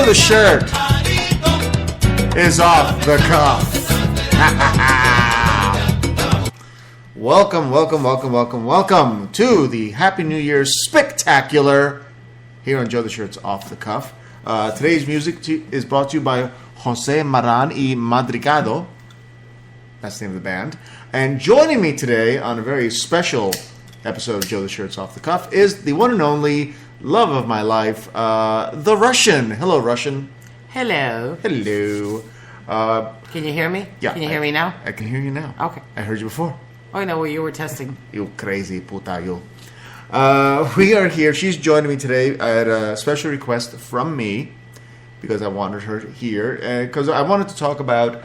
the shirt is off the cuff. Welcome to the Happy New Year Spic-tacular here on Joe the Shirt's Off the Cuff. Today's music is brought to you by Jose Maran y Madrigado. That's the name of the band. And joining me today on a very special episode of Joe the Shirt's Off the Cuff is the one and only love of my life, the Russian. Hello, Russian. Hello. Hello. Can you hear me? Yeah. Can you hear me now? I can hear you now. Okay. I heard you before. Oh, I know. Well, you were testing. You crazy puta, you. We are here. She's joining me today at a special request from me because I wanted her here. Because I wanted to talk about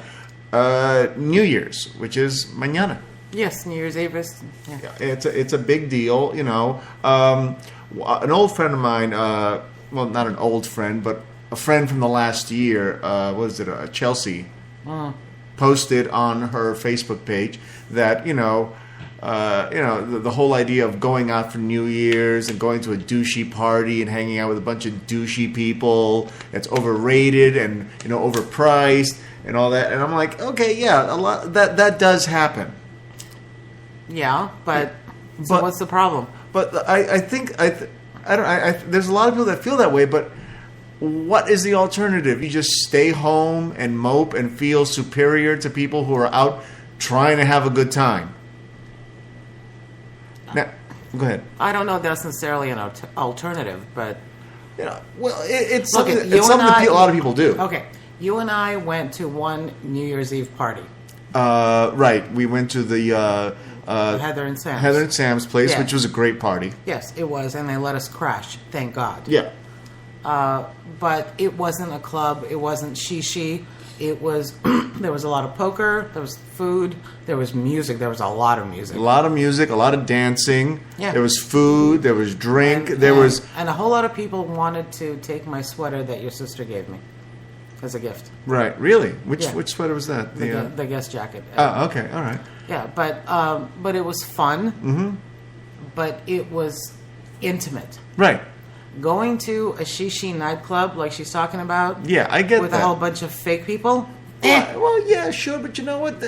New Year's, which is mañana. Yes, New Year's Eve is. Yeah. It's a big deal, you know. An old friend of mine, well, not an old friend, but a friend from the last year, Chelsea, posted on her Facebook page that, the whole idea of going out for New Year's and going to a douchey party and hanging out with a bunch of douchey people, it's overrated and, overpriced and all that. And I'm like, okay, yeah, a lot that does happen. Yeah, but what's the problem? But I think there's a lot of people that feel that way, but what is the alternative? You just stay home and mope and feel superior to people who are out trying to have a good time. Now, go ahead. I don't know if that's necessarily an alternative, but... it's something that a lot of people do. Okay, you and I went to one New Year's Eve party. Right. We went to the... Heather and Sam's. Heather and Sam's place, Yeah. which was a great party. Yes, it was, and they let us crash, thank God. Yeah. But it wasn't a club, it wasn't she. It was, there was a lot of poker, there was food, there was music, there was a lot of music. A lot of music, a lot of dancing. Yeah. There was food, there was drink, And a whole lot of people wanted to take my sweater that your sister gave me as a gift. Right, really? Which Yeah. sweater was that? The guest jacket. Oh, okay, all right. Yeah, but it was fun. Mm-hmm. But it was intimate. Right. Going to a she nightclub like she's talking about. Yeah, I get with that. a whole bunch of fake people. Well, yeah, sure, but you know what?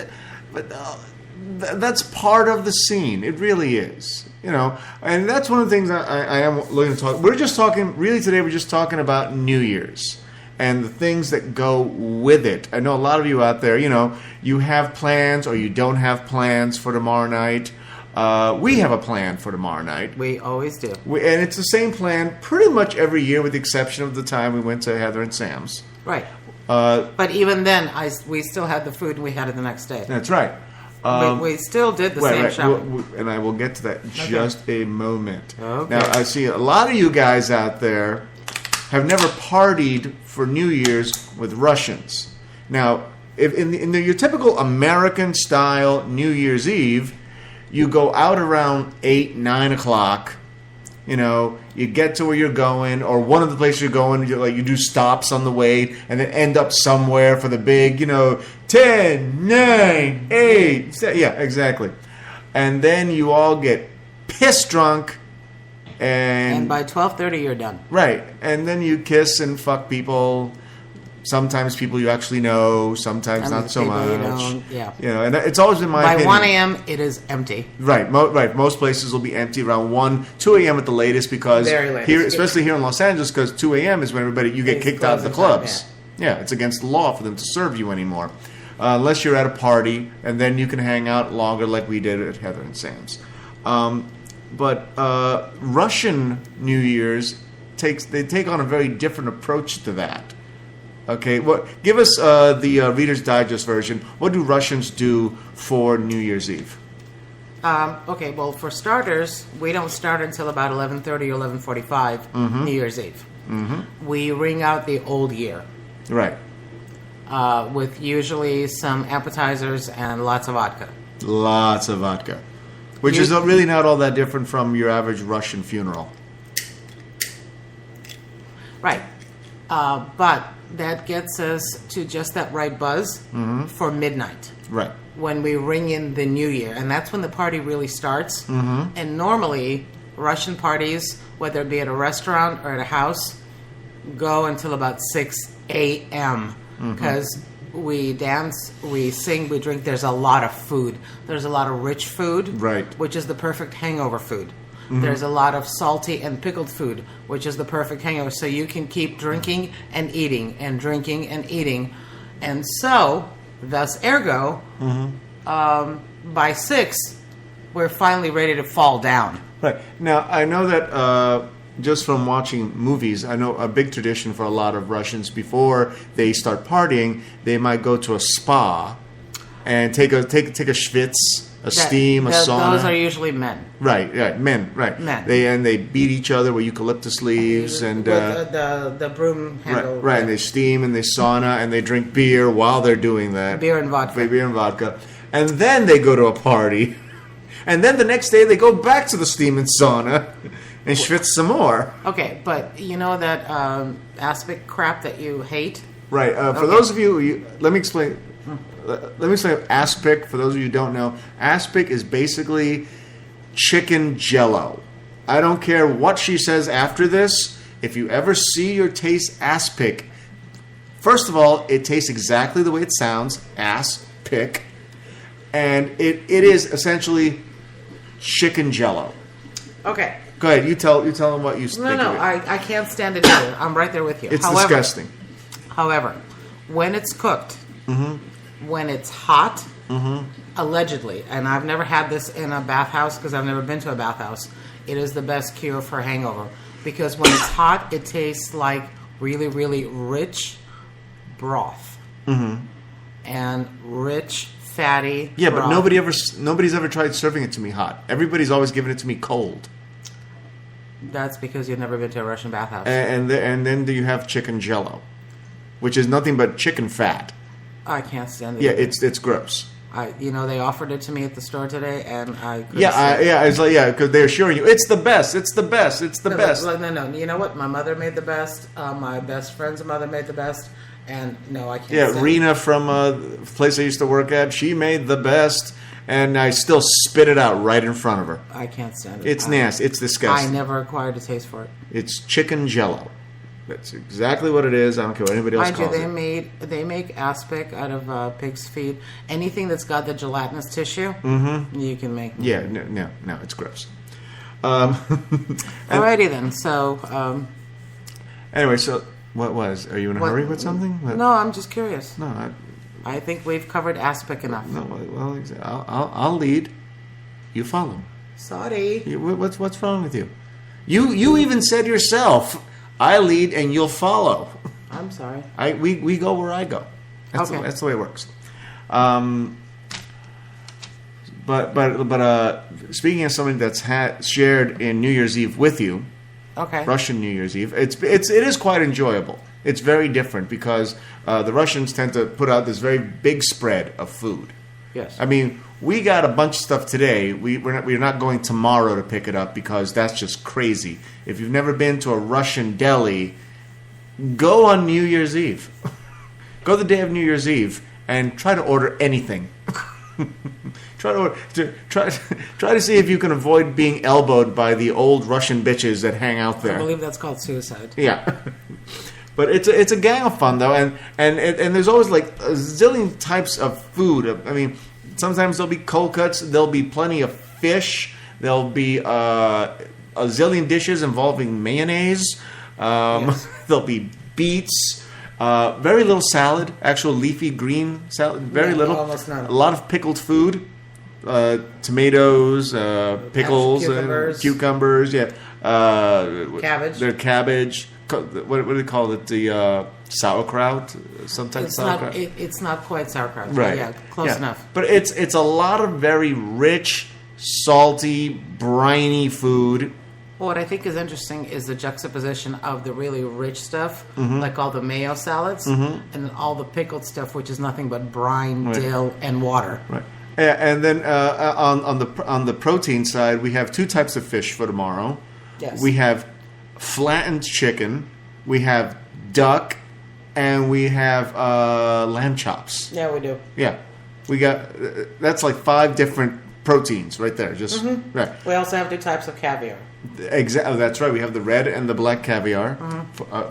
That's part of the scene. It really is. And that's one of the things I am looking to talk. We're just talking, really today, we're just talking about New Year's and the things that go with it. I know a lot of you out there, you have plans or you don't have plans for tomorrow night. We have a plan for tomorrow night. We always do. And it's the same plan pretty much every year with the exception of the time we went to Heather and Sam's. Right. But even then, we still had the food we had it the next day. That's right. We still did the same shopping. And I will get to that in just a moment. Okay. Now, I see a lot of you guys out there have never partied for New Year's with Russians. Now, if in your typical American-style New Year's Eve, you go out around 8, 9 o'clock. You get to where you're going, or one of the places you're going, you do stops on the way, and then end up somewhere for the big, 10, 9, 8. Yeah, exactly. And then you all get piss drunk. And by 12:30, you're done. Right. And then you kiss and fuck people. Sometimes people you actually know, sometimes not so much. You don't, yeah. And it's always been my opinion. By 1 a.m., it is empty. Right. Most places will be empty around 1, 2 a.m. at the latest because Very latest. here, especially here in Los Angeles, because 2 a.m. is when you get kicked out of the clubs. Yeah, it's against the law for them to serve you anymore. Unless you're at a party, and then you can hang out longer like we did at Heather and Sam's. But Russian New Year's take on a very different approach to that. Okay, give us the Reader's Digest version. What do Russians do for New Year's Eve? Okay, well, for starters, we don't start until about 11:30 or 11:45 New Year's Eve. Mm-hmm. We ring out the old year. Right. With usually some appetizers and lots of vodka. Lots of vodka. Which is really not all that different from your average Russian funeral. Right. But that gets us to just that right buzz for midnight. Right. When we ring in the new year. And that's when the party really starts. Mm-hmm. And normally, Russian parties, whether it be at a restaurant or at a house, go until about 6 a.m. because we dance, we sing, we drink. There's a lot of food. There's a lot of rich food, Right. which is the perfect hangover food. There's a lot of salty and pickled food, which is the perfect hangover. So you can keep drinking and eating and drinking and eating. And so, thus ergo, by 6, we're finally ready to fall down. Right. Now, I know that just from watching movies, I know a big tradition for a lot of Russians before they start partying, they might go to a spa and take a schwitz, a steam, a sauna. Those are usually men. Right, men. Men. They beat each other with eucalyptus leaves and With the broom handle. right, and they steam and they sauna and they drink beer while they're doing that. Beer and vodka. Beer and vodka. And then they go to a party. And then the next day they go back to the steam and sauna and schwitz some more. Okay, but you know that aspic crap that you hate? Right. For those of you, let me explain. Let me explain aspic. For those of you who don't know, aspic is basically chicken jello. I don't care what she says after this. If you ever see or taste aspic, first of all, it tastes exactly the way it sounds, aspic, and it is essentially chicken jello. Okay. Go ahead. You tell them what you think. No, of it. I can't stand it either. I'm right there with you. It's disgusting. However, when it's cooked, when it's hot, allegedly, and I've never had this in a bathhouse because I've never been to a bathhouse, it is the best cure for hangover. Because when it's hot, it tastes like really, really rich broth. And rich, fatty Yeah, broth. but nobody's ever tried serving it to me hot. Everybody's always given it to me cold. That's because you've never been to a Russian bathhouse. And then you have chicken jello, which is nothing but chicken fat. I can't stand it. Yeah, it's gross. They offered it to me at the store today, and I couldn't It's like because they're assuring you it's the best, it's the best, it's the best. No. You know what? My mother made the best. My best friend's mother made the best, and no, I can't. Yeah, stand Rena it. from a place I used to work at, she made the best, and I still spit it out right in front of her. I can't stand it. It's nasty. It's disgusting. I never acquired a taste for it. It's chicken jello. That's exactly what it is. I don't care what anybody else Mind you, calls they make aspic out of pig's feet. Anything that's got the gelatinous tissue, you can make. Yeah, no, it's gross. Alrighty then. So. Anyway, so what was? Are you in a hurry with something? What? No, I'm just curious. No, I think we've covered aspic enough. no. Well, I'll lead. You follow. Sorry. What's wrong with you? You even said yourself, I lead and you'll follow. I'm sorry. We go where I go. That's the way it works. But speaking of something that's shared in New Year's Eve with you, Okay. Russian New Year's Eve, it is quite enjoyable. It's very different because the Russians tend to put out this very big spread of food. Yes. I mean, we got a bunch of stuff today. We're not going tomorrow to pick it up because that's just crazy. If you've never been to a Russian deli, go on New Year's Eve. Go the day of New Year's Eve and try to order anything. Try to see if you can avoid being elbowed by the old Russian bitches that hang out there. I believe that's called suicide. Yeah. But it's a gang of fun though, and there's always like a zillion types of food. I mean, sometimes there'll be cold cuts, there'll be plenty of fish, there'll be a zillion dishes involving mayonnaise. Yes. There'll be beets, very little salad, actual leafy green salad, very little. Almost none. A lot of pickled food, tomatoes, pickles, cucumbers, yeah, Cabbage. Their cabbage. What do they call it? The sauerkraut, some type of sauerkraut. It's not quite sauerkraut. Right. Yeah, close enough. But it's a lot of very rich, salty, briny food. Well, what I think is interesting is the juxtaposition of the really rich stuff, like all the mayo salads, and then all the pickled stuff, which is nothing but brine, dill, and water. Right. And then on the protein side, we have two types of fish for tomorrow. Yes. We have flattened chicken, we have duck, and we have lamb chops. Yeah, we do. Yeah, we got that's like 5 different proteins right there. Just right. We also have 2 types of caviar. Exactly. That's right. We have the red and the black caviar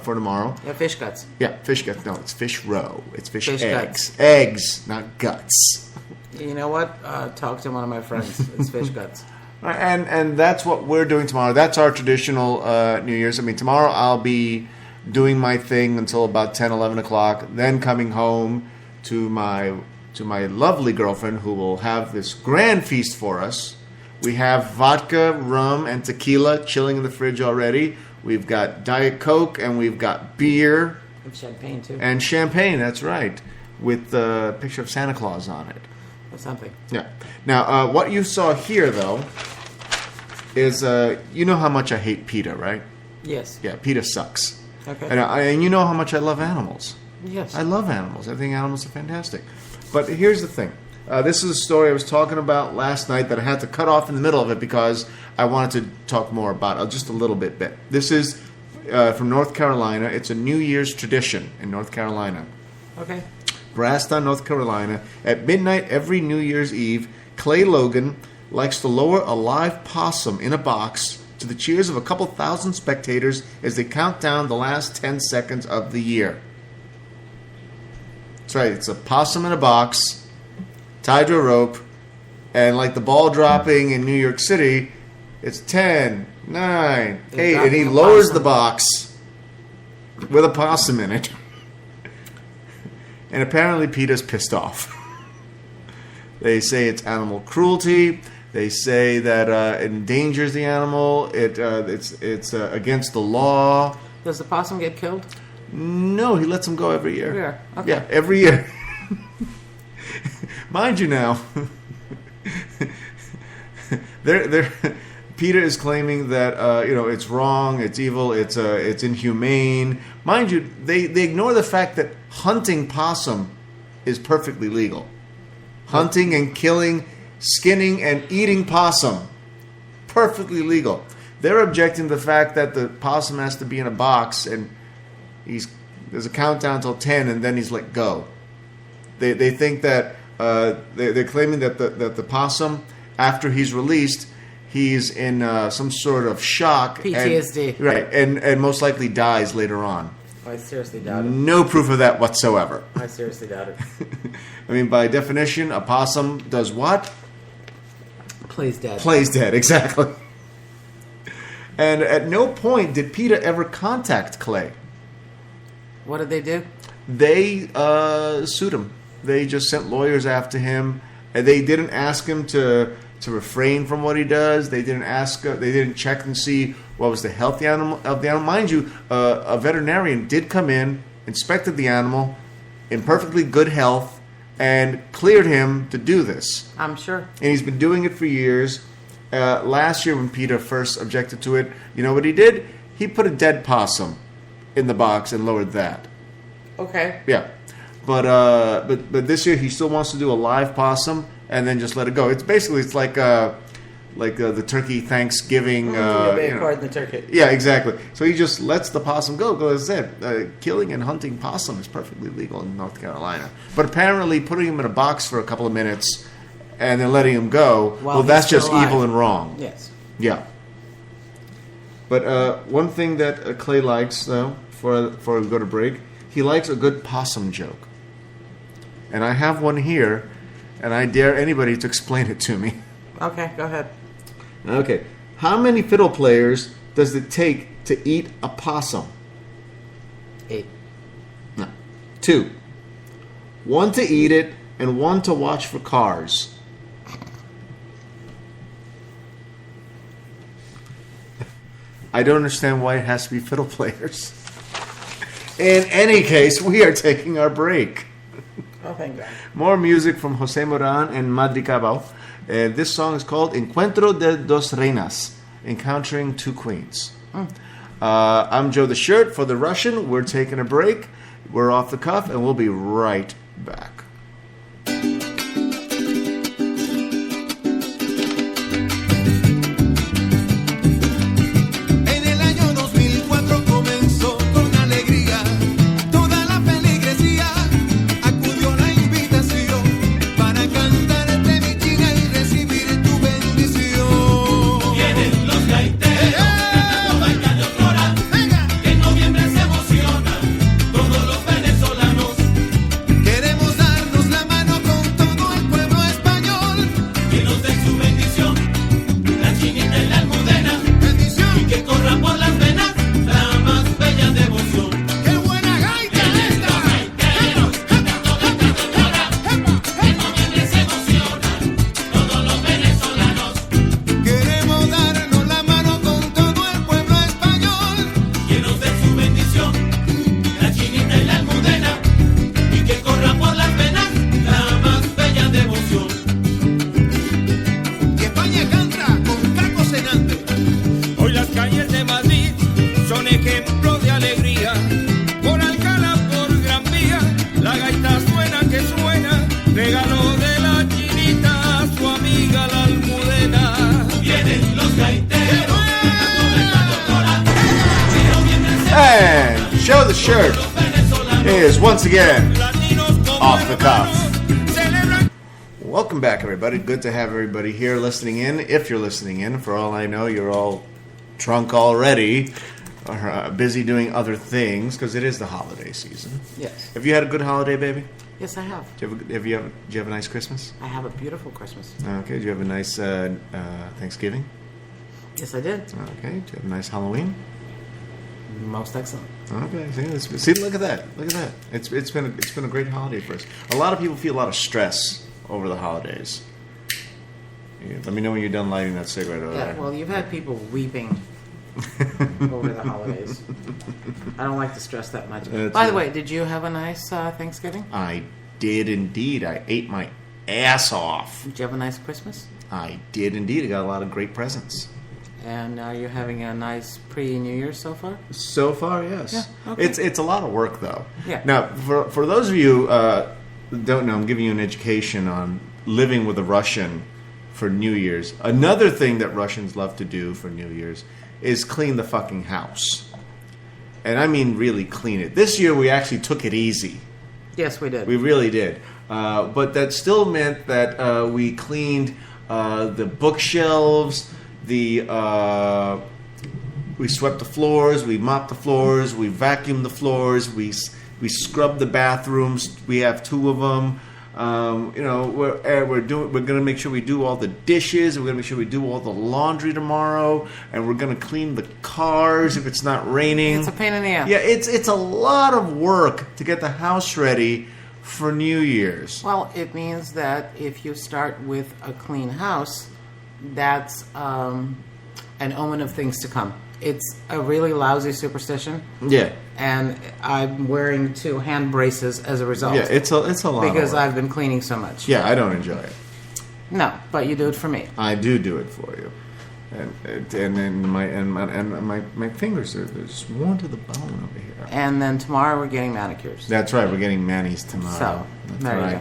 for tomorrow. Yeah, fish guts. Yeah, fish guts. No, it's fish roe. It's fish eggs. Guts. Eggs, not guts. You know what? Talk to one of my friends. It's fish guts. And that's what we're doing tomorrow. That's our traditional New Year's. I mean, tomorrow I'll be doing my thing until about 10, 11 o'clock, then coming home to my lovely girlfriend who will have this grand feast for us. We have vodka, rum, and tequila chilling in the fridge already. We've got Diet Coke, and we've got beer. And champagne, too. And champagne, that's right, with the picture of Santa Claus on it. Or something. Yeah. Now, what you saw here, though, is you know how much I hate PETA, right? Yes. Yeah, PETA sucks. Okay. And you know how much I love animals. Yes. I love animals. I think animals are fantastic. But here's the thing. This is a story I was talking about last night that I had to cut off in the middle of it because I wanted to talk more about it, just a little bit. This is from North Carolina. It's a New Year's tradition in North Carolina. Okay. Braston, North Carolina. At midnight every New Year's Eve, Clay Logan likes to lower a live possum in a box to the cheers of a couple thousand spectators as they count down the last 10 seconds of the year. That's right. It's a possum in a box, tied to a rope, and like the ball dropping in New York City, it's 10, 9, 8, and he lowers the box with a possum in it. And apparently PETA's pissed off. They say it's animal cruelty. They say that it endangers the animal. It's against the law. Does the possum get killed? No, he lets them go every year. Yeah. Okay. Yeah, every year. Mind you now, PETA is claiming that it's wrong, it's evil, it's inhumane. Mind you, they ignore the fact that hunting possum is perfectly legal. Hunting and killing, skinning and eating possum, perfectly legal. They're objecting to the fact that the possum has to be in a box and there's a countdown till 10 and then he's let go. They think that they're claiming that the possum, after he's released, he's in some sort of shock, PTSD, and most likely dies later on. I seriously doubt it. No proof of that whatsoever. I seriously doubt it. I mean, by definition, a possum does what? Plays dead. Plays dead, exactly. And at no point did PETA ever contact Clay. What did they do? They sued him. They just sent lawyers after him. And they didn't ask him to refrain from what he does. They didn't ask. They didn't check and see what was the health of the animal. Mind you, a veterinarian did come in, inspected the animal in perfectly good health, and cleared him to do this. I'm sure. And he's been doing it for years. Last year when PETA first objected to it, you know what he did? He put a dead possum in the box and lowered that. Okay. Yeah. But this year he still wants to do a live possum and then just let it go. It's like the turkey Thanksgiving. The turkey. Yeah, exactly. So he just lets the possum go. As I said, killing and hunting possum is perfectly legal in North Carolina. But apparently putting him in a box for a couple of minutes and then letting him go, well that's just alive. Evil and wrong. Yes. Yeah. But one thing that Clay likes, though, before we go to break, he likes a good possum joke. And I have one here, and I dare anybody to explain it to me. Okay, go ahead. Okay. How many fiddle players does it take to eat a possum? 8. No. 2. 1 to eat it, and 1 to watch for cars. I don't understand why it has to be fiddle players. In any case, we are taking our break. Oh, thank God. More music from Jose Moran and Madri Cabal. This song is called Encuentro de dos Reinas, Encountering Two Queens. I'm Joe the Shirt. For the Russian, we're taking a break. We're off the cuff, and we'll be right back. Acudió la invitación para cantarte mi china y recibir tu shirt is once again off the cuff. Welcome back, everybody. Good to have everybody here listening in. If you're listening in, for all I know, you're all drunk already, or busy doing other things, because it is the holiday season. Yes. Have you had a good holiday, baby? Yes, I have. Did you have a nice Christmas? I have a beautiful Christmas. Okay. Did you have a nice Thanksgiving? Yes, I did. Okay. Did you have a nice Halloween? Most excellent. Okay. See, look at that. Look at that. It's been a great holiday for us. A lot of people feel a lot of stress over the holidays. Yeah, let me know when you're done lighting that cigarette over there. Well, you've had people weeping over the holidays. I don't like to stress that much. By the way, did you have a nice Thanksgiving? I did indeed. I ate my ass off. Did you have a nice Christmas? I did indeed. I got a lot of great presents. And are you having a nice pre-New Year so far? So far, yes. Yeah, okay. It's a lot of work, though. Yeah. Now, for those of you who don't know, I'm giving you an education on living with a Russian for New Year's. Another thing that Russians love to do for New Year's is clean the fucking house. And I mean really clean it. This year we actually took it easy. Yes, we did. We really did. But that still meant that we cleaned the bookshelves, we swept the floors, we mopped the floors, we vacuumed the floors, we scrubbed the bathrooms. We have 2 of them. We're going to make sure we do all the dishes. We're going to make sure we do all the laundry tomorrow, and we're going to clean the cars if it's not raining. It's a pain in the ass. Yeah, it's a lot of work to get the house ready for New Year's. Well, it means that if you start with a clean house, that's an omen of things to come. It's a really lousy superstition. Yeah. And I'm wearing 2 hand braces as a result. Yeah, it's a lot because of work. I've been cleaning so much. Yeah, I don't enjoy it. No, but you do it for me. I do it for you. And my fingers are just worn to the bone over here. And then tomorrow we're getting manicures. That's right, we're getting manis tomorrow. So, that's there right. you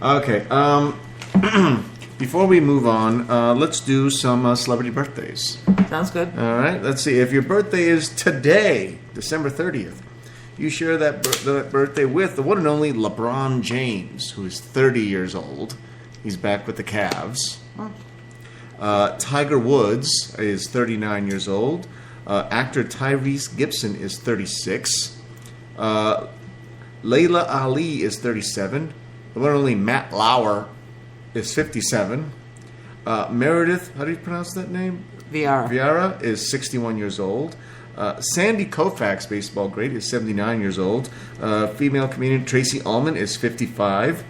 go. Okay, before we move on, let's do some celebrity birthdays. Sounds good. All right, let's see. If your birthday is today, December 30th, you share that birthday with the one and only LeBron James, who is 30 years old. He's back with the Cavs. Tiger Woods is 39 years old. Actor Tyrese Gibson is 36. Layla Ali is 37. The one and only Matt Lauer is 57. Meredith, how do you pronounce that name? Vieira is 61 years old. Sandy Koufax, baseball great, is 79 years old. Female comedian Tracy Ullman is 55.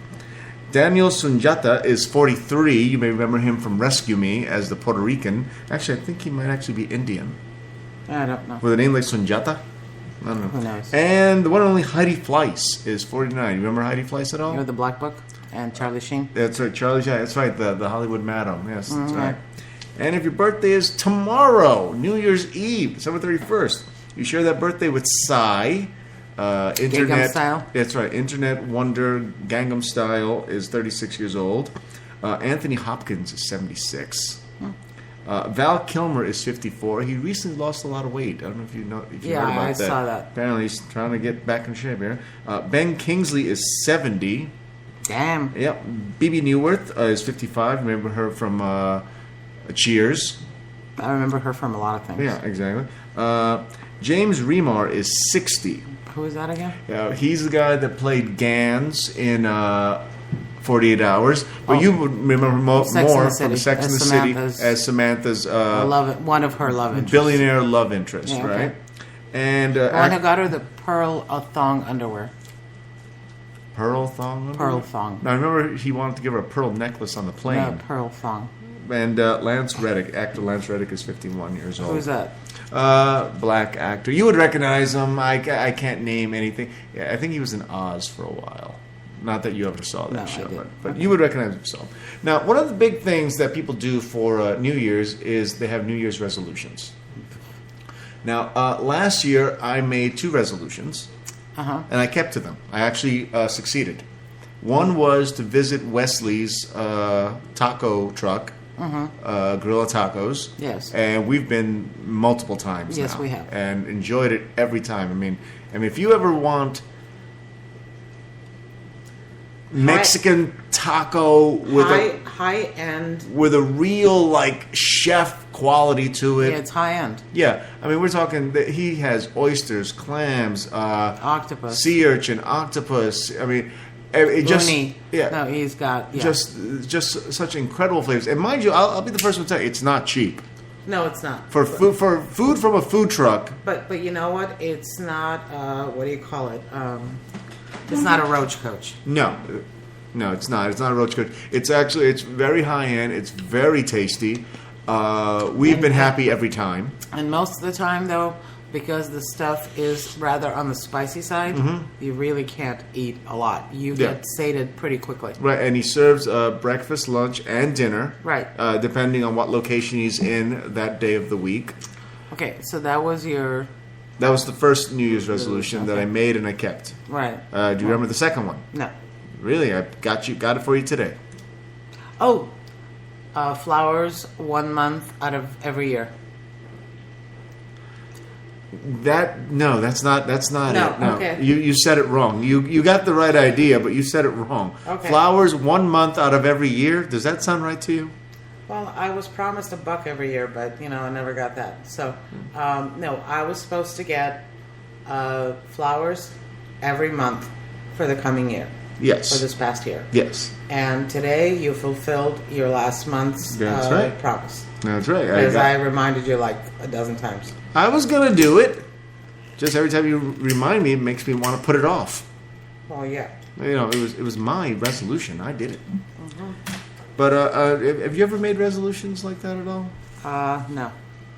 Daniel Sunjata is 43. You may remember him from Rescue Me as the Puerto Rican. Actually, I think he might actually be Indian. I don't know. With a name like Sunjata? I don't know. Who knows? And the one and only Heidi Fleiss is 49. You remember Heidi Fleiss at all? You know the Black Book and Charlie Sheen? That's right, Charlie Sheen. That's right, the Hollywood Madam. Yes, that's right. And if your birthday is tomorrow, New Year's Eve, December 31st, you share that birthday with Psy. Gangnam Style? That's right. Internet wonder Gangnam Style is 36 years old. Anthony Hopkins is 76. Val Kilmer is 54. He recently lost a lot of weight. I don't know if you know. If you heard about I that. saw that. Apparently, he's trying to get back in shape here. Ben Kingsley is 70. Damn. Yep. Bebe Neuwirth is 55. Remember her from Cheers. I remember her from a lot of things. Yeah, exactly. James Remar is 60. Who is that again? He's the guy that played Gans in 48 Hours. But you would remember more from Sex and the City as Samantha's one of her love interests. Billionaire love interest, yeah, okay. right? And one who got her the pearl thong underwear. Pearl thong underwear? Pearl thong. Now, I remember he wanted to give her a pearl necklace on the plane. No, pearl thong. And actor Lance Reddick is 51 years old. Who's that? Black actor. You would recognize him. I can't name anything. Yeah, I think he was in Oz for a while. Not that you ever saw that show, but you would recognize himself. Now, one of the big things that people do for New Year's is they have New Year's resolutions. Now, last year I made 2 resolutions, and I kept to them. I actually succeeded. One was to visit Wesley's taco truck Gorilla Tacos. Yes. And we've been multiple times Yes, now. we have. And enjoyed it every time. I mean, if you ever want Mexican taco with high end. with a real like chef quality to it. Yeah, it's high end. Yeah, I mean we're talking that he has oysters, clams, Octopus. sea urchin, octopus. I mean, it just Uni. yeah, No, he's got just such incredible flavors. And mind you, I'll be the first one to tell you, it's not cheap No, it's not. for food from a food truck. But you know what? It's not. What do you call it? It's not a roach coach. No, it's not. It's not a roach coach. It's very high end. It's very tasty. We've been happy every time. And most of the time, though, because the stuff is rather on the spicy side, you really can't eat a lot. You get sated pretty quickly. Right, and he serves breakfast, lunch, and dinner. Right. Depending on what location he's in that day of the week. Okay, so that was your... That was the first New Year's resolution that I made and I kept. Right. Do you remember the second one? No. Really? I got it for you today. Oh, flowers 1 month out of every year. That's not No, it. No, okay. You said it wrong. You got the right idea, but you said it wrong. Okay. Flowers 1 month out of every year. Does that sound right to you? Well, I was promised $1 every year, but I never got that. So, no, I was supposed to get flowers every month for the coming year. Yes. For this past year. Yes. And today you fulfilled your last month's promise. That's right. Because I reminded you like a dozen times. I was gonna do it. Just every time you remind me, it makes me want to put it off. Well, yeah. It was my resolution. I did it. But have you ever made resolutions like that at all? No.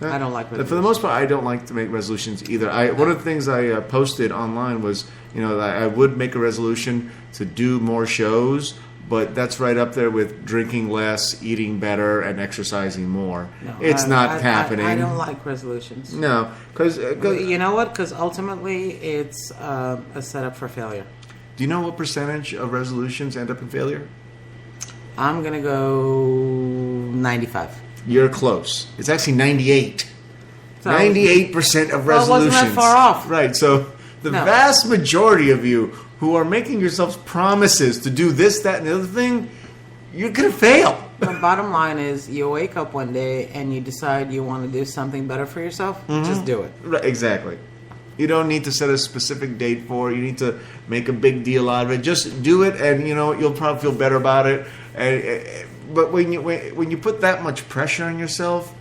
I don't like resolutions. For the most part, I don't like to make resolutions either. One of the things I posted online was, that I would make a resolution to do more shows, but that's right up there with drinking less, eating better, and exercising more. No, it's not happening. I don't like resolutions. No, because you know what? Because ultimately, it's a setup for failure. Do you know what percentage of resolutions end up in failure? I'm gonna go 95. You're close. It's actually 98. So, 98% of resolutions. Well, wasn't that far off? Right. So the vast majority of you who are making yourselves promises to do this, that, and the other thing, you're going to fail. The bottom line is you wake up one day and you decide you want to do something better for yourself, just do it. Right, exactly. You don't need to set a specific date for it. You need to make a big deal out of it. Just do it, and you'll probably feel better about it. But when you put that much pressure on yourself,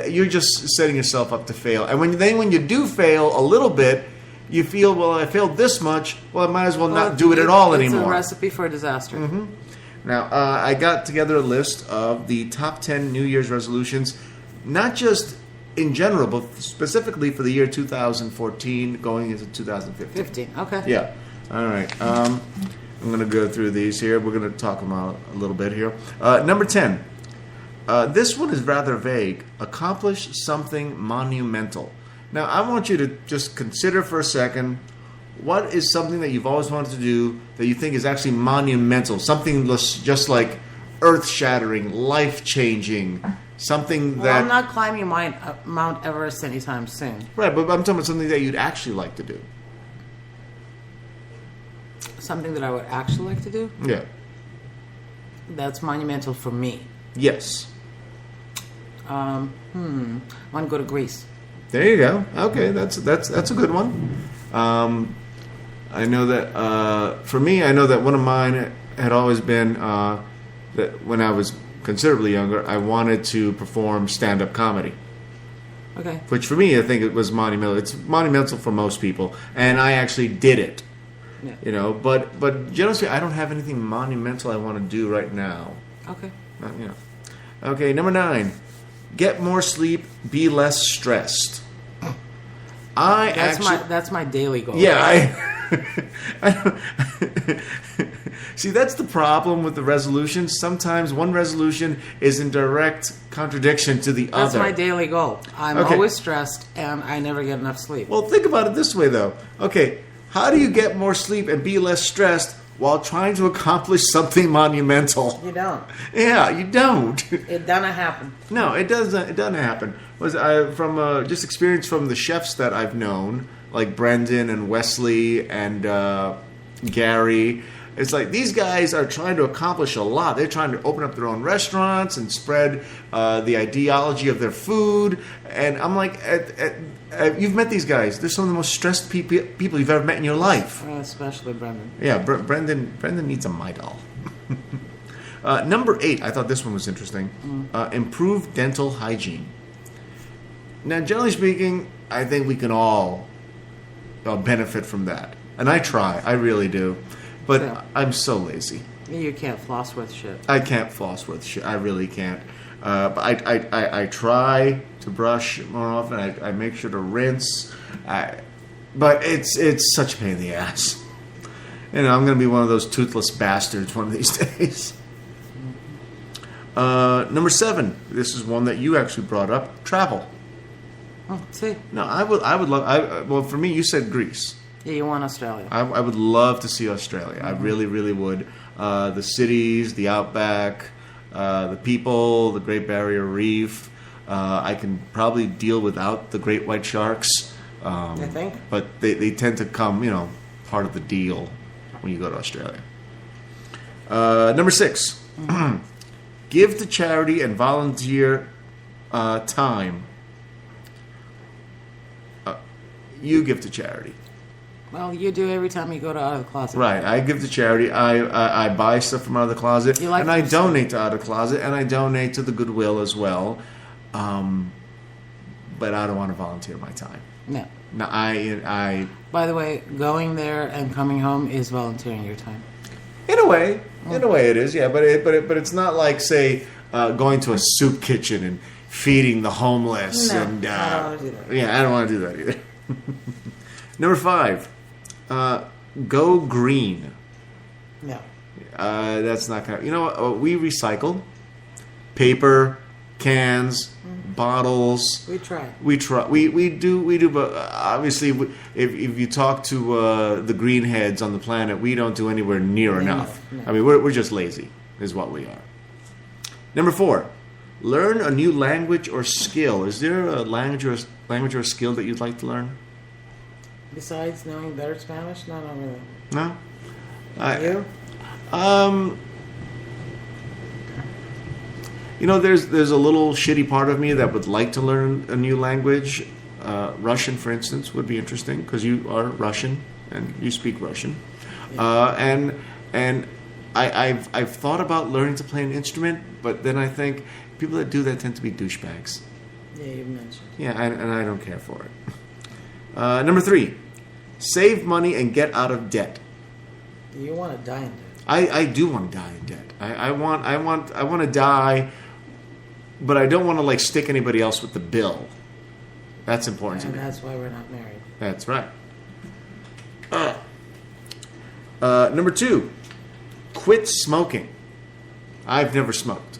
you're just setting yourself up to fail. And when you do fail a little bit, you feel, well, I failed this much. Well, I might as well not do it at all anymore. It's a recipe for disaster. Now, I got together a list of the top 10 New Year's resolutions, not just in general, but specifically for the year 2014 going into 2015. Okay. Yeah. All right. I'm going to go through these here. We're going to talk them out a little bit here. Number 10. This one is rather vague. Accomplish something monumental. Now, I want you to just consider for a second, what is something that you've always wanted to do that you think is actually monumental? Something just like earth-shattering, life-changing, something that... Well, I'm not climbing Mount Everest anytime soon. Right, but I'm talking about something that you'd actually like to do. Something that I would actually like to do? Yeah. That's monumental for me. Yes. I want to go to Greece. There you go. Okay, that's a good one. I know that for me, I know that one of mine had always been that when I was considerably younger, I wanted to perform stand-up comedy. Okay. Which for me, I think it was monumental. It's monumental for most people, and I actually did it. Yeah. But generally speaking, I don't have anything monumental I want to do right now. Okay. Okay, number 9. Get more sleep, be less stressed. That's my daily goal. Yeah, see, that's the problem with the resolutions. Sometimes one resolution is in direct contradiction to the other. That's my daily goal. I'm always stressed, and I never get enough sleep. Well, think about it this way, though. Okay, how do you get more sleep and be less stressed while trying to accomplish something monumental. You don't. Yeah, you don't. It doesn't happen. No, it doesn't. It doesn't happen. From just experience from the chefs that I've known, like Brendan and Wesley and Gary. It's like these guys are trying to accomplish a lot. They're trying to open up their own restaurants and spread the ideology of their food. And I'm like, you've met these guys. They're some of the most stressed people you've ever met in your life. Especially Brendan. Yeah, Brendan needs a My Doll. Number 8, I thought this one was interesting. Improve dental hygiene. Now, generally speaking, I think we can all benefit from that. And I try. I really do. But Yeah. I'm so lazy. You can't floss with shit. I can't floss with shit. I really can't. But I try to brush more often. I make sure to rinse. But it's such a pain in the ass. You know, I'm going to be one of those toothless bastards one of these days. Number 7. This is one that you actually brought up. Travel. Oh, see? No, I would love. Well, for me, you said Greece. Yeah, you want Australia. I would love to see Australia. I really, really would. The cities, the outback, the people, the Great Barrier Reef. I can probably deal without the great white sharks. I think. But they tend to come, part of the deal when you go to Australia. Number 6. Give to charity and volunteer time. You give to charity. Well, you do every time you go to out of the closet. Right. I give to charity. I buy stuff from out of the closet. You like and I yourself. donate to out of the closet. And I donate to the Goodwill as well. But I don't want to volunteer my time. No. No, I By the way, going there and coming home is volunteering your time. in a way it is, yeah. But it's not like, say, going to a soup kitchen and feeding the homeless. No, and I don't wanna do that. Yeah, I don't want to do that either. Number 5. Go green. No. That's not kind of, you know what? We recycle paper, cans, bottles. We try. We try. We do. But obviously, if you talk to the greenheads on the planet, we don't do anywhere near enough. No. I mean, we're just lazy, is what we are. Number 4. Learn a new language or skill. Is there a language or skill that you'd like to learn? Besides knowing better Spanish? No, not really. No. You? There's a little shitty part of me that would like to learn a new language. Russian, for instance, would be interesting because you are Russian and you speak Russian. Yeah. And I've thought about learning to play an instrument, but then I think people that do that tend to be douchebags. Yeah, you mentioned. Yeah, and I don't care for it. Number 3, save money and get out of debt. You want to die in debt. I do want to die in debt. I want to die, but I don't want to stick anybody else with the bill. That's important And to me. that's why we're not married. That's right. Number 2, quit smoking. I've never smoked.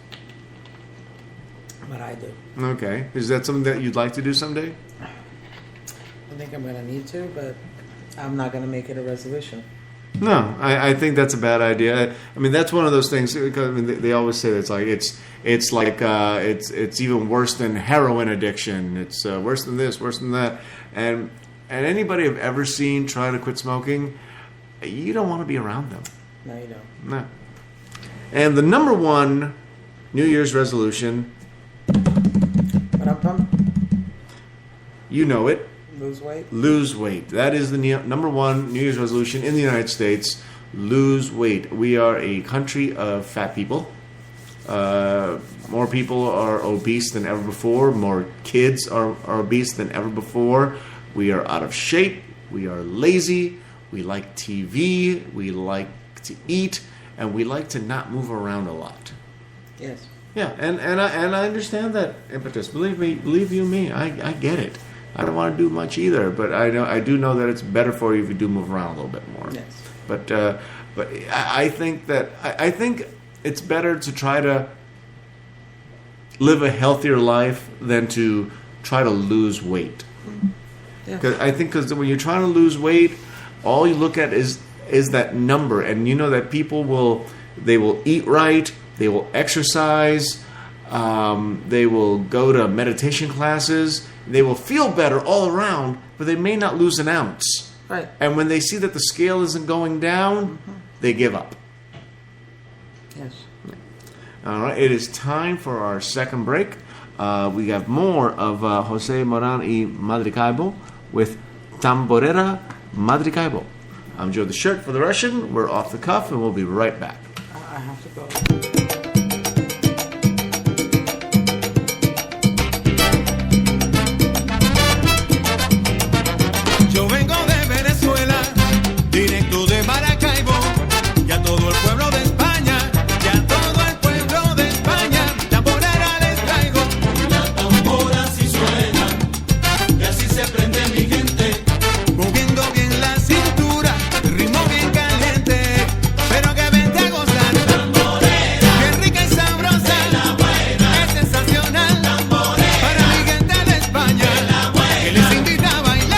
But I do. Okay, is that something that you'd like to do someday? I think I'm going to need to, but I'm not going to make it a resolution. No, I think that's a bad idea. I mean, that's one of those things. Because, I mean, they always say that it's even worse than heroin addiction. It's worse than this, worse than that. And anybody I've ever seen try to quit smoking, you don't want to be around them. No, you don't. No. And the number 1 New Year's resolution, But I'm pumped. you know it. Lose weight. Lose weight. That is the number 1 New Year's resolution in the United States. Lose weight. We are a country of fat people. More people are obese than ever before. More kids are obese than ever before. We are out of shape. We are lazy. We like TV. We like to eat. And we like to not move around a lot. Yes. Yeah, and I understand that impetus. Believe you me, I get it. I don't want to do much either, but I do know that it's better for you if you do move around a little bit more. Yes. But I think it's better to try to live a healthier life than to try to lose weight. Yeah. Because when you're trying to lose weight, all you look at is is that number. And you know that people will eat right, they will exercise, they will go to meditation classes, they will feel better all around, but they may not lose an ounce. Right. And when they see that the scale isn't going down, they give up. Yes. All right, it is time for our second break. We have more of Jose Moran y Madricaibo with Tamborera Madricaibo. I'm Joe the Shirt for the Russian. We're off the cuff, and we'll be right back. I have to go. Yo vengo de Venezuela, directo de Maracaibo, y a todo el pueblo de España, y a todo el pueblo de España, tamborera les traigo. La tambora sí suena, y así se prende mi gente, moviendo bien la cintura, ritmo bien caliente, pero que vente a gozar. Tamborera, bien rica y sabrosa, la buena, es sensacional. Tamborera, para mi gente de España, la buena, que les invita a bailar.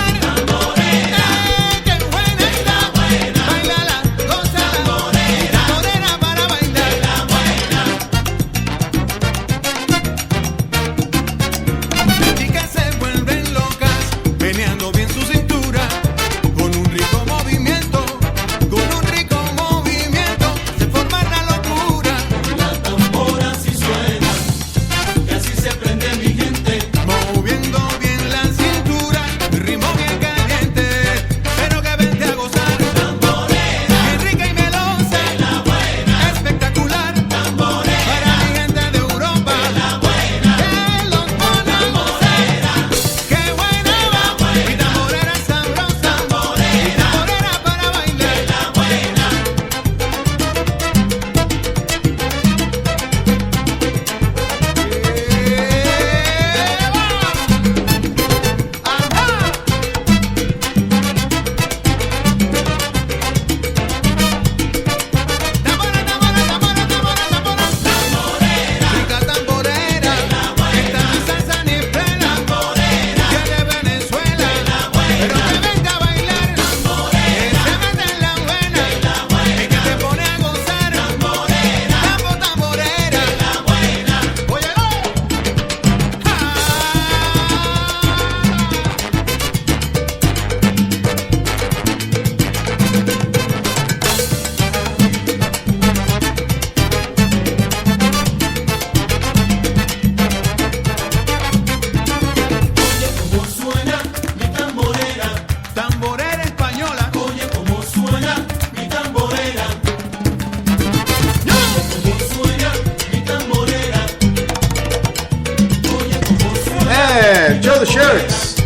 Joe the Shirts,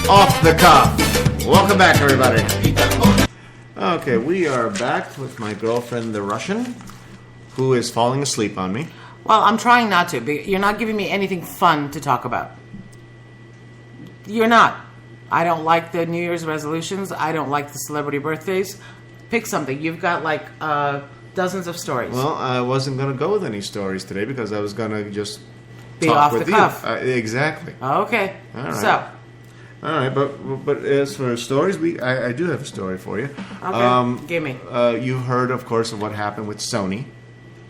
off the cuff. Welcome back, everybody. Okay, we are back with my girlfriend, the Russian, who is falling asleep on me. Well, I'm trying not to. You're not giving me anything fun to talk about. You're not. I don't like the New Year's resolutions. I don't like the celebrity birthdays. Pick something. You've got like dozens of stories. Well, I wasn't going to go with any stories today because I was going to just be talk off with the cuff. Exactly. Okay. All right. So. All right, but as for stories, I do have a story for you. Okay, give me. You've heard, of course, of what happened with Sony.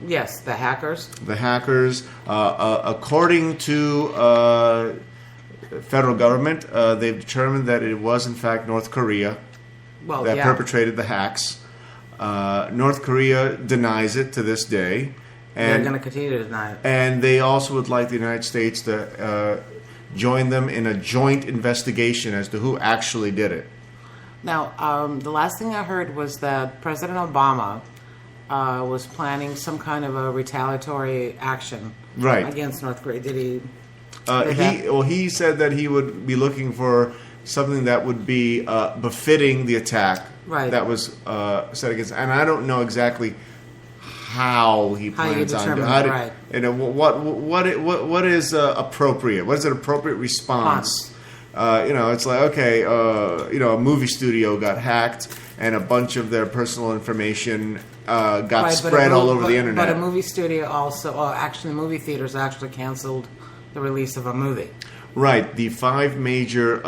Yes, the hackers. The hackers, according to federal government, they've determined that it was, in fact, North Korea that perpetrated the hacks. North Korea denies it to this day. And they're going to continue to deny it. And they also would like the United States to join them in a joint investigation as to who actually did it. Now, the last thing I heard was that President Obama was planning some kind of a retaliatory action against North Korea. Did he? He said that he would be looking for something that would be befitting the attack that was set against. And I don't know exactly how he plans on doing it. Right. You know, what is appropriate? What is an appropriate response? It's like, okay, a movie studio got hacked and a bunch of their personal information got spread all over the internet. But a movie studio also, actually, movie theaters actually canceled the release of a movie. Right, the 5 major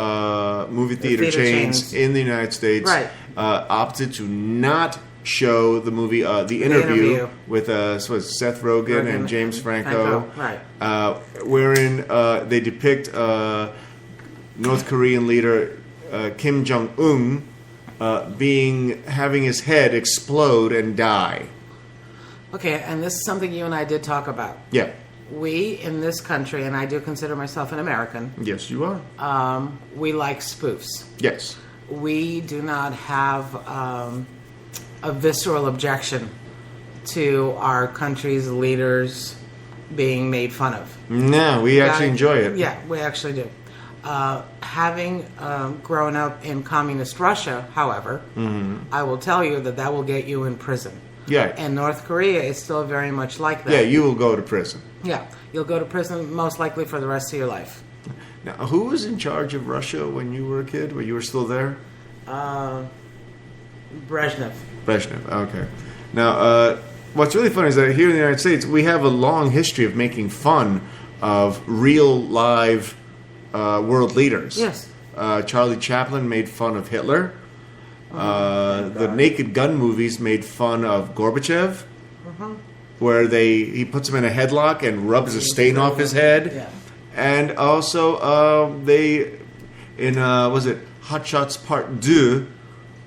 movie theater chains in the United States. Right. opted to not show the movie The Interview with Seth Rogen and James Franco. Right. Wherein they depict North Korean leader Kim Jong-un having his head explode and die. Okay, and this is something you and I did talk about. Yeah. We, in this country, and I do consider myself an American, Yes, you are. we like spoofs. Yes. We do not have a visceral objection to our country's leaders being made fun of. No, we actually enjoy it. Yeah, we actually do. Having grown up in communist Russia, however, I will tell you that will get you in prison. Yeah. And North Korea is still very much like that. Yeah, you will go to prison. Yeah, you'll go to prison most likely for the rest of your life. Now, who was in charge of Russia when you were a kid? When you were still there? Brezhnev. Brezhnev. Okay. Now, what's really funny is that here in the United States, we have a long history of making fun of real, live world leaders. Yes. Charlie Chaplin made fun of Hitler. The Naked Gun movies made fun of Gorbachev, where he puts him in a headlock and rubs a stain off his head. Yeah. And also, was it Hot Shots Part 2,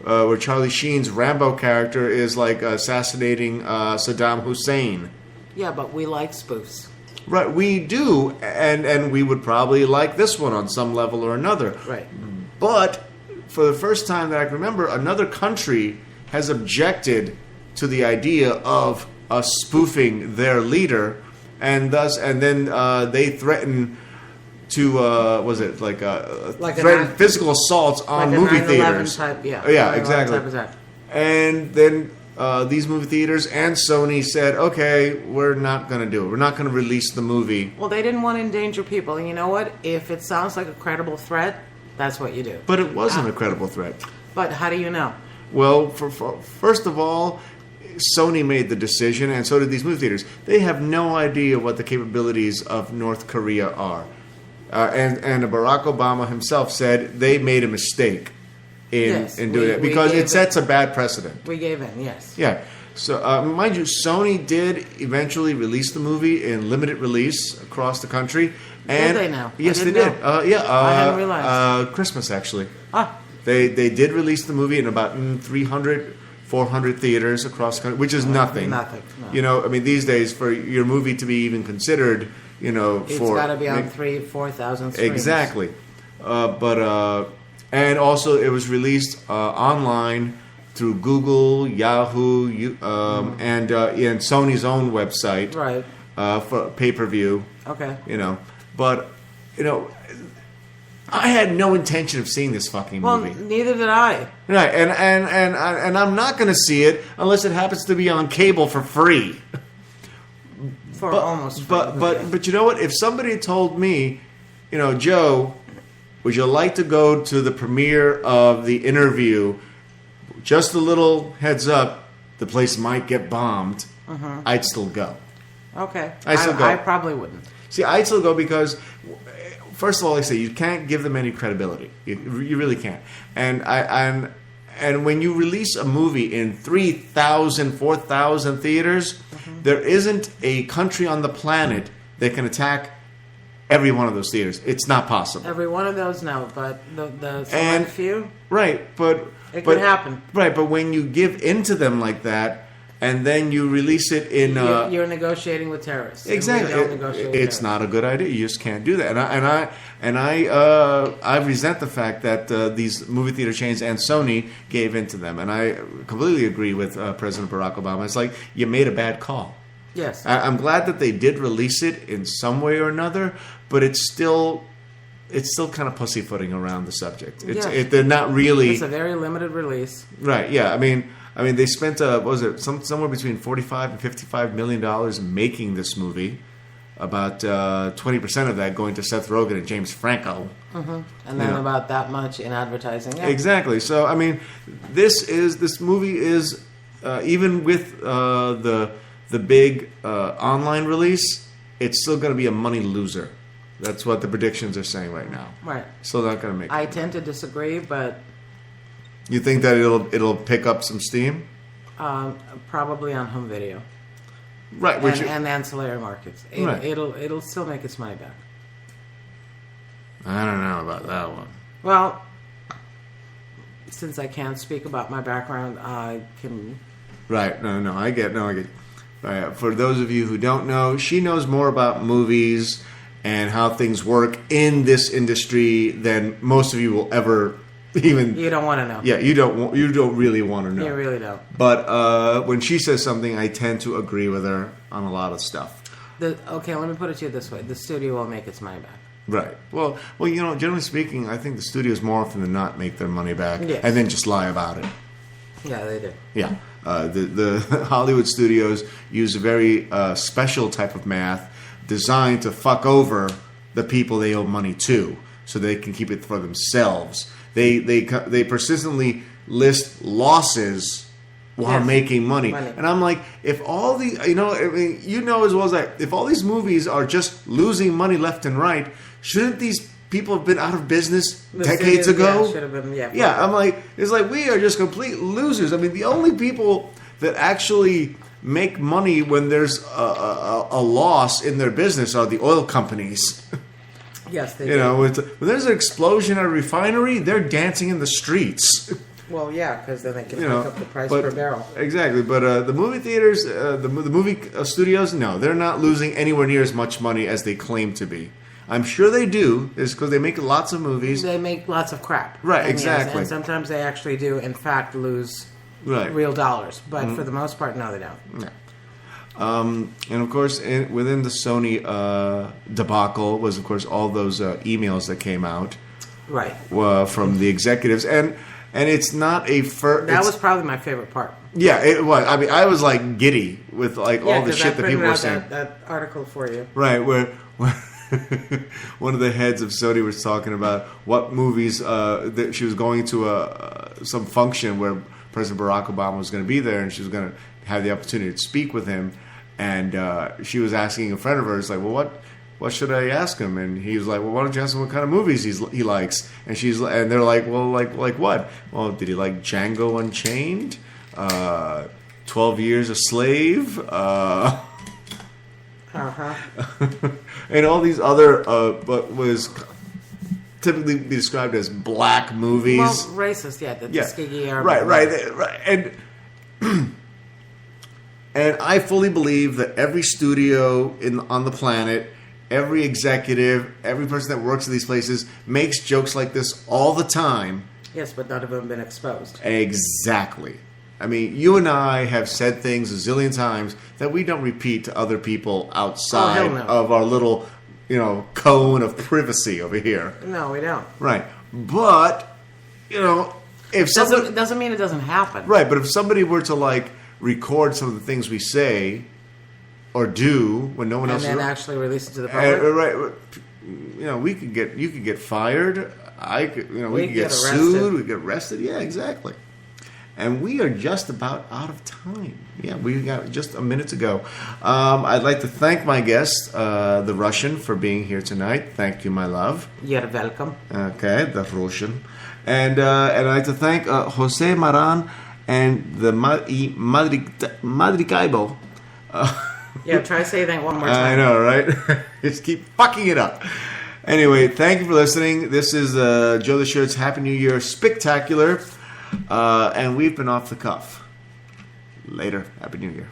where Charlie Sheen's Rambo character is like assassinating Saddam Hussein. Yeah, but we like spoofs. Right, we do, and we would probably like this one on some level or another. Right. But for the first time that I can remember, another country has objected to the idea of us spoofing their leader, and then they threaten to threaten physical assaults on like movie 9/11 theaters. Type, yeah. Yeah, exactly. Type attack. And then these movie theaters and Sony said, okay, we're not going to do it. We're not going to release the movie. Well, they didn't want to endanger people. And you know what? If it sounds like a credible threat, that's what you do. But it wasn't a credible threat. But how do you know? Well, first of all, Sony made the decision, and so did these movie theaters. They have no idea what the capabilities of North Korea are. And Barack Obama himself said they made a mistake in doing it because it sets a bad precedent. We gave in, yes. Yeah. So, mind you, Sony did eventually release the movie in limited release across the country. And did they now? Yes, they did. I hadn't realized. Christmas, actually. Ah. They did release the movie in about 300, 400 theaters across the country, which is nothing. Nothing. No. You know, I mean, these days, for your movie to be even considered, you know, it's got to be on 3,000-4,000 screens. Exactly. And also it was released online through Google, Yahoo, and Sony's own website. Right. For pay-per-view. Okay. You know, but, you know, I had no intention of seeing this fucking movie. Well, neither did I. Right, and I'm not going to see it unless it happens to be on cable for free. But you know what? If somebody had told me, you know, Joe, would you like to go to the premiere of The Interview? Just a little heads up, the place might get bombed. I'd still go. Okay. I'd still go. I probably wouldn't. See, I'd still go because, first of all, like I say, you can't give them any credibility. You really can't. And when you release a movie in 3,000, 4,000 theaters, there isn't a country on the planet that can attack every one of those theaters. It's not possible. Every one of those, no, but the select few, right? But it could happen, right? But when you give into them like that, and then you release it in, you're negotiating with terrorists. Exactly, it's not a good idea. You just can't do that. And I resent the fact that these movie theater chains and Sony gave into them. And I completely agree with President Barack Obama. It's like you made a bad call. Yes, I'm glad that they did release it in some way or another, but it's still kind of pussyfooting around the subject. They're not really. It's a very limited release. Right? Yeah. I mean, they spent somewhere between $45 and $55 million making this movie. About 20% of that going to Seth Rogen and James Franco, and then about that much in advertising. Yeah. Exactly. So I mean, this movie is even with the big online release, it's still going to be a money loser. That's what the predictions are saying right now. Right. Still not going to make it. I tend to disagree, but You think that it'll pick up some steam? Probably on home video. Right, And ancillary markets. It'll still make its money back. I don't know about that one. Well, since I can't speak about my background, I can... Right, I get. For those of you who don't know, she knows more about movies and how things work in this industry than most of you will ever even... You don't want to know. Yeah, you don't really want to know. You really don't. But when she says something, I tend to agree with her on a lot of stuff. Okay, let me put it to you this way. The studio will make its money back. Right. Well, generally speaking, I think the studios more often than not make their money back and then just lie about it. Yeah, they do. Yeah. The Hollywood studios use a very special type of math designed to fuck over the people they owe money to, so they can keep it for themselves. They persistently list losses while making money. And I'm like, if all the as well as I, if all these movies are just losing money left and right, shouldn't these people have been out of business decades ago? Yeah, should have been. Yeah, I'm like, it's like we are just complete losers. I mean, the only people that actually make money when there's a loss in their business are the oil companies. Yes, they do. When there's an explosion at a refinery, they're dancing in the streets. Well, yeah, because then they can pick up the price per barrel. Exactly, but the movie theaters, the movie studios, no, they're not losing anywhere near as much money as they claim to be. I'm sure they do. It's because they make lots of movies. They make lots of crap. Right, exactly. Yes, and sometimes they actually do, in fact, lose real dollars. But for the most part, no, they don't. Yeah. And of course, within the Sony debacle was, of course, all those emails that came out, right, from the executives, and it's not a that was probably my favorite part. Yeah, it was. I mean, I was like giddy with like all the shit that people were saying. That article for you, right? Where one of the heads of Sony was talking about what movies that she was going to some function where President Barack Obama was going to be there, and she was going to have the opportunity to speak with him. And she was asking a friend of hers, like, well, what should I ask him? And he was like, well, why don't you ask him what kind of movies he likes? And they're like, well, like what? Well, did he like Django Unchained? 12 Years a Slave? And all these other, what was typically be described as black movies. Well, racist, the Tuskegee Airmen. Right. And I fully believe that every studio on the planet, every executive, every person that works at these places makes jokes like this all the time. Yes, but none of them have been exposed. Exactly. I mean, you and I have said things a zillion times that we don't repeat to other people outside of our little, cone of privacy over here. No, we don't. Right. But, if somebody... Doesn't mean it doesn't happen. Right, but if somebody were to, record some of the things we say or do when no one else... And then actually release it to the public? Right. You could get fired. We could get arrested. Sued. We could get arrested. Yeah, exactly. And we are just about out of time. Yeah, we got just a minute to go. I'd like to thank my guest, the Russian, for being here tonight. Thank you, my love. You're welcome. Okay, the Russian. And I'd like to thank Jose Maran and the Madricaibo. Try saying that one more time. I know, right? Just keep fucking it up. Anyway, thank you for listening. This is Joe the Shirt's Happy New Year Spic-tacular. And we've been off the cuff. Later. Happy New Year.